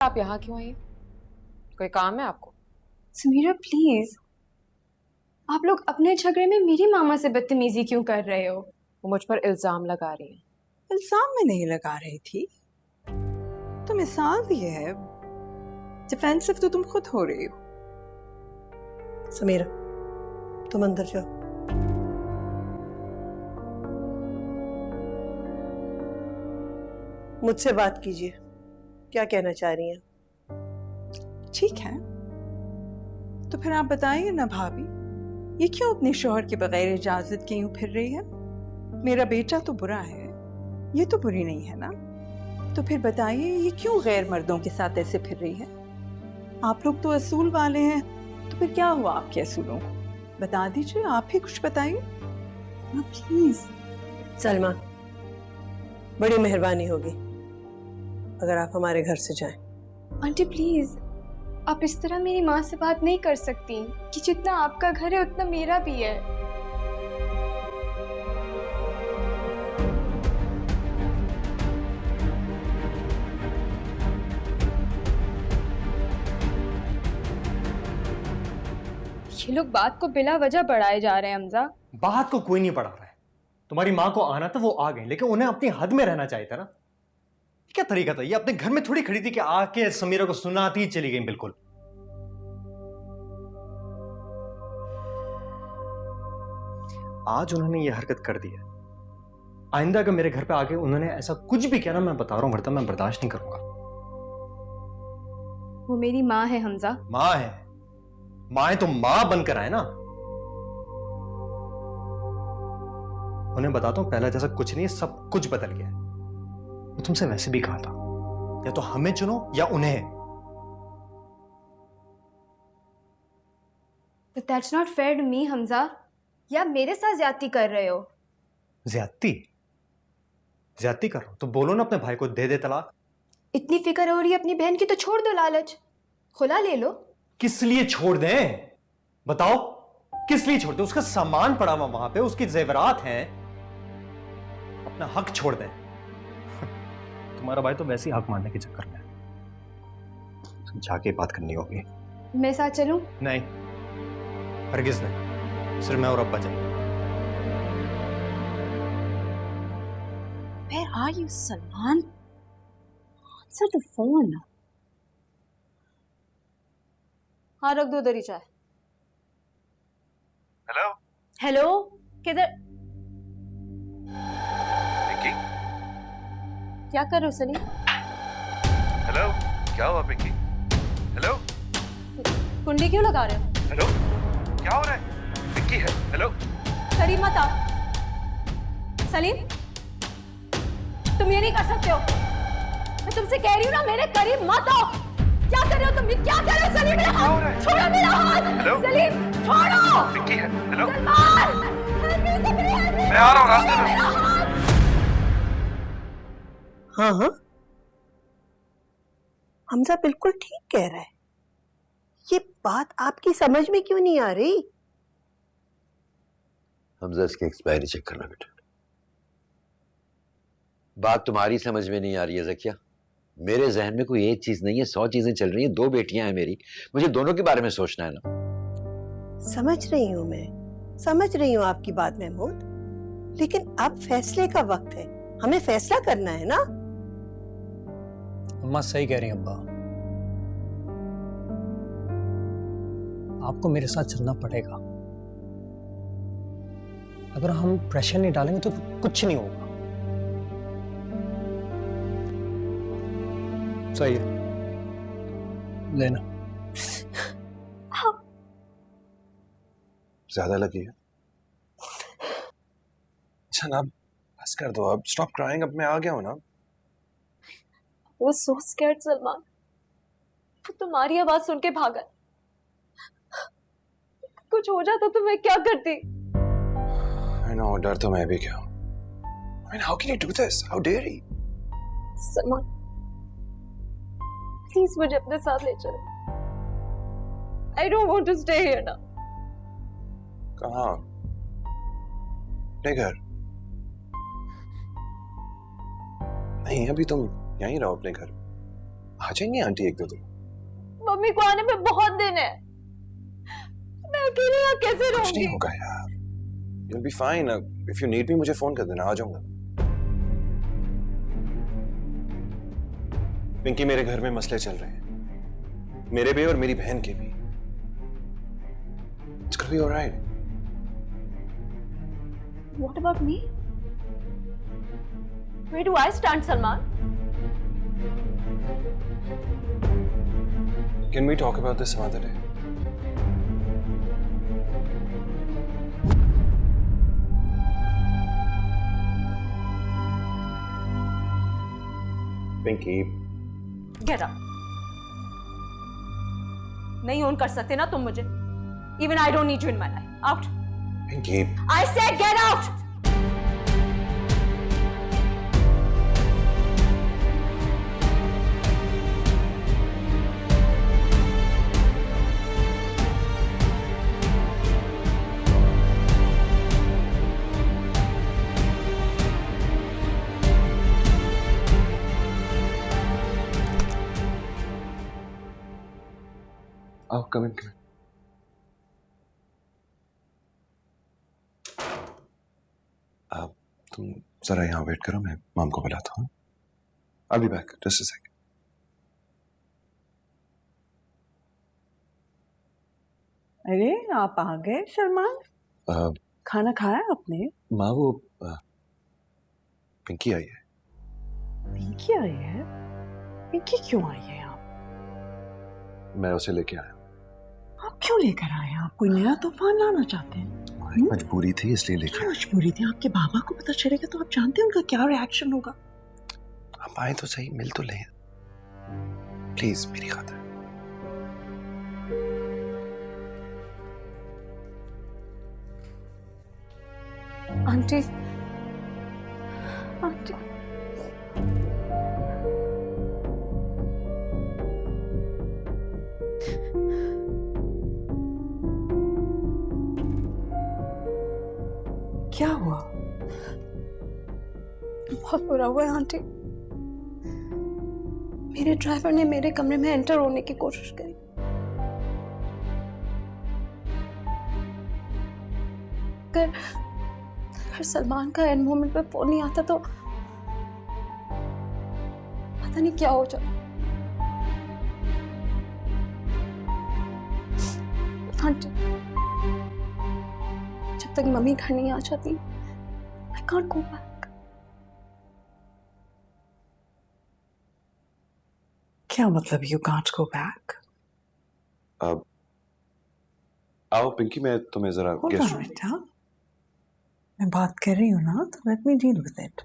आप यहाँ क्यों आई? कोई काम है आपको? समीरा प्लीज, आप लोग अपने झगड़े में मेरी मामा से बदतमीजी क्यों कर रहे हो? वो मुझ पर इल्जाम लगा रही है। इल्जाम में नहीं लगा रही थी, तो मिसाल दी है। डिफेंसिव तो तुम खुद हो रही हो। समीरा, तुम अंदर जाओ। मुझसे बात कीजिए, क्या कहना चाह रही हैं? ठीक है, तो फिर आप बताइए ना भाभी, ये क्यों अपने शौहर के बगैर इजाजत के यूं फिर रही है? मेरा बेटा तो बुरा है, ये तो बुरी नहीं है ना। तो फिर बताइए, ये क्यों गैर मर्दों के साथ ऐसे फिर रही है? आप लोग तो असूल वाले हैं, तो फिर क्या हुआ आपके असूलों को? बता दीजिए, आप ही कुछ बताइए ना प्लीज। सलमा, बड़ी मेहरबानी होगी अगर आप हमारे घर से जाएं। आंटी प्लीज, आप इस तरह मेरी माँ से बात नहीं कर सकती कि जितना आपका घर है उतना मेरा भी है। ये लोग बात को बिला वजह बढ़ाए जा रहे हैं हमजा। बात को कोई नहीं बढ़ा रहा है। तुम्हारी माँ को आना था, वो आ गई, लेकिन उन्हें अपनी हद में रहना चाहिए था ना। क्या तरीका था ये? अपने घर में थोड़ी खड़ी थी कि आके समीरा को सुनाती ही चली गई। बिल्कुल आज उन्होंने ये हरकत कर दी है। आइंदा अगर मेरे घर पे आके उन्होंने ऐसा कुछ भी किया ना, मैं बता रहा हूं वरना मैं बर्दाश्त नहीं करूंगा। वो मेरी माँ है हमजा। माँ है? माँ है तो माँ बनकर आए ना। उन्हें बताता हूं, पहला जैसा कुछ नहीं है, सब कुछ बदल गया है। मैं तुमसे वैसे भी कहा था, या तो हमें चुनो या उन्हें। But that's not fair to me, Hamza. या मेरे साथ ज्यादती कर रहे हो? ज्यादती? ज्यादती कर रहा हूं तो बोलो ना अपने भाई को दे दे तलाक। इतनी फिक्र हो रही है अपनी बहन की तो छोड़ दो लालच, खुला ले लो। किस लिए छोड़ दें? बताओ, किस लिए छोड़ दें? उसका सामान पड़ा हुआ वहां पे, उसकी जेवरात हैं। अपना हक छोड़ दें। तुम्हारा भाई तो वैसे ही हक मानने के चक्कर में है। जाके बात करनी होगी। मैं साथ चलूं? नहीं, हरगिज नहीं। सिर्फ मैं और अब्बा जाएंगे। Where are you, Salman? Answer the phone. हाँ, रख दो उधर ही चाय। हेलो हेलो, किधर? पिंकी। क्या कर रहे हो सलीम? हेलो, क्या हुआ पिंकी? हेलो कुंडी क्यों लगा रहे हो? हेलो, क्या हो रहा है? पिंकी है। हेलो करीब मत आओ। सलीम, तुम ये नहीं कर सकते हो। मैं तुमसे कह रही हूँ ना, मेरे करीब मत आओ। क्या कर रहे हो तुम? क्या कर रहे हो? सलीम, मेरा हाथ छोड़ो, मेरा हाथ। हेलो सलीम, छोड़ो। पिंकी है। हेलो सलमान, मैं आ रहा हूँ रास्ते में। हाँ हाँ, हमजा बिल्कुल ठीक कह रहा है। ये बात आपकी समझ में क्यों नहीं आ रही? हमजा, इसकी एक्सपायरी चेक करना बेटा। बात तुम्हारी समझ में नहीं आ रही है ज़किया। मेरे जहन में कोई एक चीज नहीं है, 100 चीजें चल रही हैं। 2 बेटियां हैं मेरी, मुझे दोनों के बारे में सोचना है ना। समझ रही हूं, मैं समझ रही हूं आपकी बात महमूद, लेकिन अब फैसले का वक्त है। हमें फैसला करना है ना। अम्मा सही कह रही हैं अब्बा, आपको मेरे साथ चलना पड़ेगा। अगर हम प्रेशर नहीं डालेंगे तो कुछ नहीं होगा। सही है, लेना। ज्यादा लगी है। अच्छा ना, बस कर दो अब। स्टॉप क्राइंग, अब मैं आ गया हूँ ना। वो so scared, सलमान। वो तुम्हारी आवाज सुन के भागा। कुछ हो जाता तो मैं क्या करती? I know, डर तो मैं भी क्या हूँ। I mean, how can you do this? How dare he? Salman, please मुझे अपने साथ ले चलो। I don't want to stay here now. कहाँ? अपने घर? नहीं, अभी तुम यहीं रहो अपने घर। आ जाएंगे आंटी एक दो दिन। मम्मी को आने में बहुत दिन है, मैं अकेले यहाँ कैसे कुछ रहूंगी? नहीं होगा यार, you'll be fine. If you need me मुझे फोन कर देना, आ जाऊंगा। पिंकी, मेरे घर में मसले चल रहे हैं, मेरे भी और मेरी बहन के भी। It's gonna be alright. What about me? Where do I stand, Salman? Can we talk about this some other day? Pinky. Get up. नहीं ओन कर सकते ना तुम मुझे। Even I don't need you in my life. Out. Pinky. I said get out. Oh, come in, come in. तुम जरा यहाँ wait करो, मैं मॉम को बुलाता हूँ। I'll be back. Just a second. अरे आप आ गए सलमान? खाना खाया आपने? माँ वो पिंकी आई है। पिंकी आई है? पिंकी क्यों आई है यहाँ? मैं उसे लेके आया। आप क्यों लेकर आए हैं? आप कोई नया तूफान लाना चाहते हैं? मजबूरी थी इसलिए लेके क्या मजबूरी थी? आपके बाबा को पता चलेगा तो आप जानते हैं उनका क्या रिएक्शन होगा। आप आए तो सही, मिल तो लें प्लीज, मेरी खातिर। आंटी, आंटी, क्या हुआ? बहुत बुरा हुआ है आंटी। मेरे ड्राइवर ने मेरे कमरे में एंटर होने की कोशिश करी। अगर सलमान का एंड मोमेंट पे फोन नहीं आता तो पता नहीं क्या हो जाए। आंटी, जब तक मम्मी घर नहीं आ जाती, I can't go back. क्या मतलब you can't go back? अब आओ पिंकी, मैं तुम्हें जरा Hold on, बेटा, मैं बात कर रही हूँ ना, तो let me deal with it.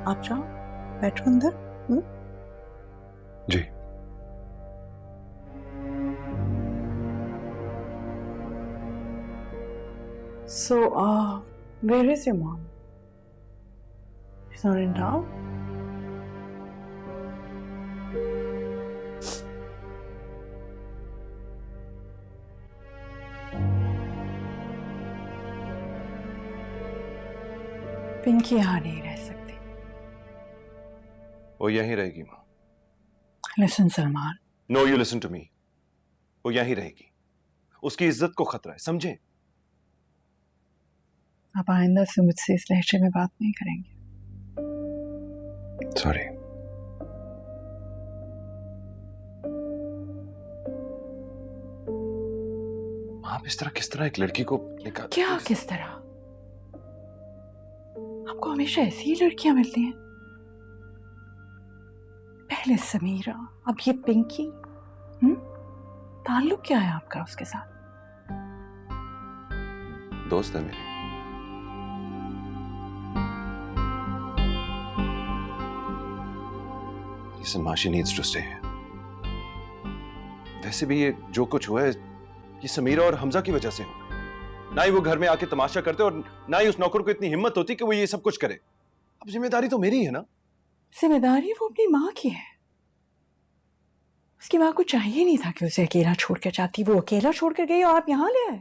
आप जाओ, बैठो अंदर। जी। So, where is your mom? She's not in town? Pinky यहाँ नहीं रह सकती। वो यहीं रहेगी माँ। Listen, Salman. No, you listen to me. वो यहीं रहेगी। उसकी इज्जत को खतरा है, समझे? आप आइंदा से मुझसे इस लहजे में बात नहीं करेंगे। सॉरी। आप इस तरह किस तरह एक लड़की को निकाल? क्या किस तरह? आपको हमेशा ऐसी ही लड़कियां मिलती हैं? पहले समीरा, अब ये पिंकी। ताल्लुक क्या है आपका उसके साथ? दोस्त है मेरी। Listen, Ma, she needs to stay here. वैसे भी ये जो कुछ हुआ है, ये समीरा और हमजा की वजह से हुआ। ना ही वो घर में आके तमाशा करते और ना ही उस नौकर को इतनी हिम्मत होती कि वो ये सब कुछ करे। अब जिम्मेदारी तो मेरी है ना। जिम्मेदारी वो अपनी माँ की है। उसकी माँ को चाहिए नहीं था कि उसे अकेला छोड़ कर जाती। वो अकेला छोड़ कर गई और आप यहाँ ले आए।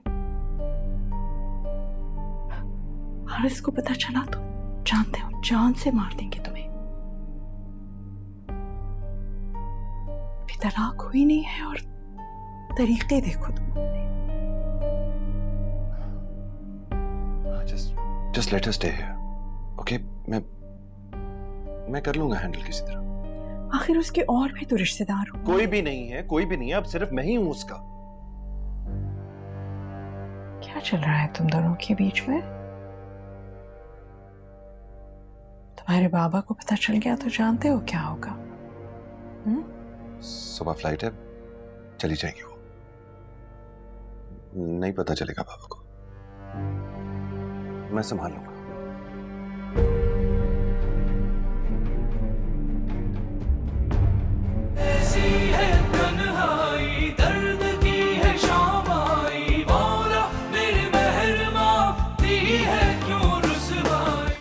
हारिस को पता चला तो जानते हो, जान से मार देंगे तुम्हें। तलाक हुई नहीं है और तरीके देखो तुम अपने। Just let us stay here, okay? मैं कर लूंगा हैंडल किसी तरह। आखिर उसके और भी तो रिश्तेदार हो। कोई भी नहीं है, कोई भी नहीं है, अब सिर्फ मैं ही हूं उसका। क्या चल रहा है तुम दोनों के बीच में? तुम्हारे बाबा को पता चल गया तो जानते हो क्या होगा? सुबह फ्लाइट है, चली जाएगी वो। नहीं पता चलेगा बाबा को, मैं संभाल लूंगा।